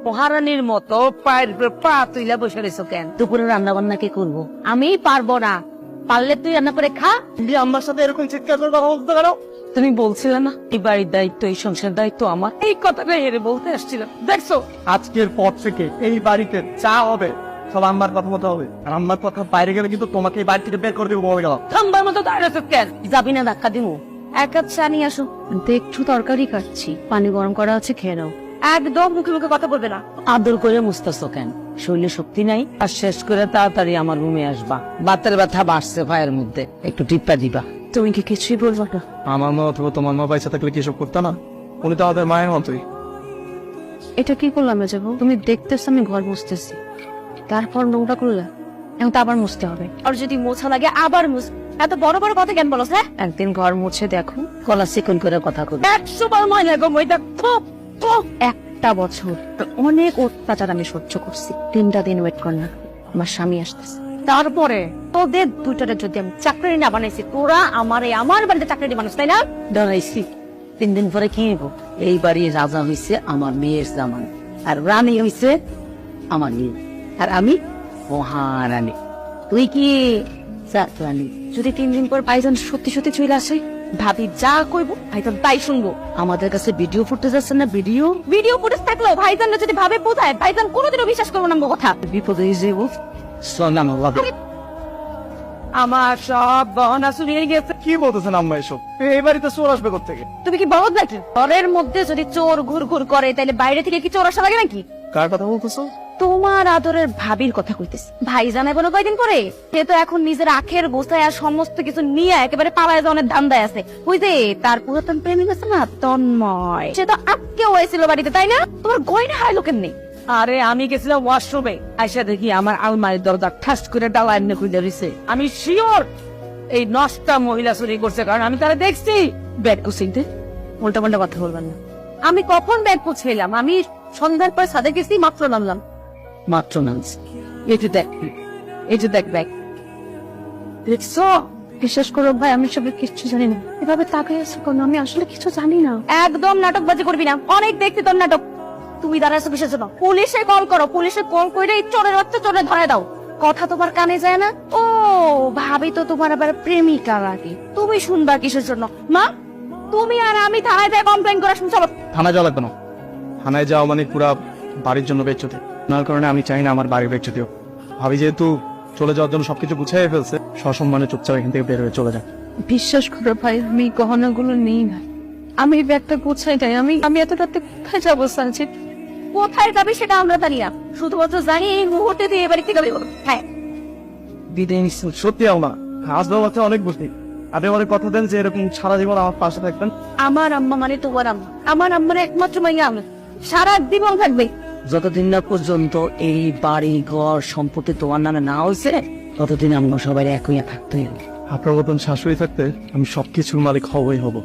মহারানীর মতো পায়ের উপর পা তুইলা বসে রয়েছো কেন? দুপুরে রান্না বান্না কে করবো? আমি পারবো না। পারলে তুই রান্না করে খা। আমার সাথে এরকম চিৎকার করে কথা বলতে পারো? তুমি বলছিলে না এই বাড়ির দায়িত্ব, এই সংসার দায়িত্ব আমার? এই কথাটা হেরে বলতে আসছিলাম। দেখছো, আজকের পর থেকে এই বাড়িতে যা হবে সব আম্মার কথা মতো হবে। আর আম্মার কথা বাইরে গেলে কিন্তু তোমাকে এই বাড়ি থেকে বের করে দেবো বলে গেলাম। থাম্বার মতো দাঁড়িয়ে আছো কেন? যাবি না? ধাক্কা দিমু। এক কাপ চা নিয়ে আসো। একটু তরকারি কাটছি, পানি গরম করা আছে, খেয়ে নাও। একদম মুখে মুখে কথা বলবে না। আদর করে মুছতেছো কেন? শরীরে শক্তি নাই? আর শেষ করে তাড়াতাড়ি আমার রুমে আসবা। বাতের ব্যথা বাড়ছে পায়ের মধ্যে, একটু টিপ্পা দিবা। তুমি কি কিছুই বলবো না? আমার মা অথবা তোমার মা পয়সা থাকলে কি এসব করতো না? উনি তো আমাদের মায়ের মতোই। এটা কি করলাম যাবো? তুমি দেখতেছ আমি ঘর মুছতেছি, তারপর নোংরা করলে এখন তো আবার মুছতে হবে। আর যদি মোছা লাগে আবার মুছ। এত বড় বড় কথা কেন বলো? হ্যাঁ, একদিন ঘর মুছে দেখো। গলা চিকন করে কথা কবি। 100 বার ময়লা গো ময়দা। একটা বছর অনেক অত্যাচার আমি সহ্য করছি। 3টা দিন ওয়েট কর না, আমার স্বামী আসতেছে। তারপরে তোদের দুইটারে যদি আমি চাকরি না বানাইছি, তোরা আমার বাড়িতে চাকরি বানাস, তাই না? ডরাইছি। 3 দিন পরে কি হইব? এই বাড়ির রাজা হইছে আমার মেয়ের জামাই, আর রানী হইছে আমার মেয়ে, আর আমি মহারানী। তুই কি রানী? যদি 3 দিন পর ভাইজান সত্যি সত্যি চলে আসে, ভাবি যা কইবো ভাইজান তাই শুনবো। আমাদের কাছে ভিডিও ফুটেজ আছে না? ভিডিও ফুটেজ থাকলেও ভাইজান যদি ভাবে বোঝায়, ভাইজান কোনোদিনও বিশ্বাস করবো না আমার কথা। বিপদে যাব। আমার সব গহনা চুরিয়ে গেছে। কি বলতেছেন আম্মা এসব? এই বাড়িতে চোর আসবে কোত্থেকে? তুমি কি বলদ নাকি? ঘরের মধ্যে যদি চোর ঘুর ঘুর করে, তাহলে বাইরে থেকে কি চোর আসা লাগে নাকি? কার কথা বলতেছো? তোমার আদরের ভাবির কথা কইতেছি। ভাইজান এবার কয়দিন পরে সে তো এখন নিজের আখের গোছায় আর সমস্ত কিছু নিয়ে একেবারে পালায় যাওয়ার ধান্দায় আছে। ওই যে তার পুরাতন প্রেমিক আছে না, তন্ময়, সে তো আজকে হয়েছিল বাড়িতে, তাই না? তোমার গয়না হারাইলো কেমনে? আরে আমি গেছিলাম ওয়াশরুমে, আইসা দেখি আমার আলমারির দরজা ঠাস করে ডালা এনে খুলে দিছে। আমি শিওর এই নষ্টা মহিলা চুরি করছে, কারণ আমি তারা দেখছি। ব্যাগ কুচিনতে উল্টা পাল্টা কথা বলবেন না। আমি কখন ব্যাগ পৌঁছাইলাম? আমি সন্ধ্যার পর সাথে গেছি, মাত্র নামলাম। মাত্র নামছি। এই যে দেখ ব্যাগ দেখছো? বিশ্বাস করো ভাই, আমি সব কিছু জানি না। এভাবে তাকাই আছো কেন? আমি আসলে কিছু জানি না। একদম নাটকবাজি করবি না, অনেক দেখছি তোর নাটক। তুমি দাঁড়াইছো কিসের জন্য? পুলিশে কল করো, পুলিশে কল করে চোরের বাচ্চা চোরে ধরে দাও। কথা তোমার কানে যায় না? ও ভাবি তো তোমার আবার প্রেমিকা লাগে, তুমি শুনবা কিসের জন্য? মা, তুমি আর আমি থানায় যাই কমপ্লেন করে শুনছো? থানায় যাওয়া লাগবে না। থানায় যাওয়া মানে পুরা বাড়ির জন্য বেচ্চতে। নার কারণে আমি চাই না আমার বাড়ির বেচ্চতে হোক। ভাবি যেহেতু চলে যাওয়ার জন্য সবকিছু গুছিয়ে ফেলছে, সসম্মানে চুপচাপ এখান থেকে বের হয়ে চলে যায়। বিশ্বাস করো ভাই, আমি গহনাগুলো নেই না। আমি ব্যাগটা গোছাই নাই। আমি এত রাতে কোথায় যাবো? সানজিৎ, কোথায় যাবি সেটা আমরা জানি না, শুধুমাত্র জানি এই মুহূর্তে দিয়ে বাড়ি থেকে বেরোবো। হ্যাঁ, বিদায় নিচ্ছি। সত্যি আম্মা, আসবাব আছে অনেক বুঝি। আপনি আমাদের কথা দেন যে এরকম সারা জীবন আমার পাশে থাকবেন। আমার আম্মা মানে তোমার আম্মা, আমার আম্মার একমাত্র মাইয়া আমি, সারা জীবন থাকবে। যতদিন না পর্যন্ত এই বাড়ি ঘর সম্পত্তি তোমার নামে না হয়েছে, ততদিন আমরা সবাই একই থাকতে হবে। আপনার মতন শাশুড়ি থাকতে আমি সবকিছুর মালিক হবই হব।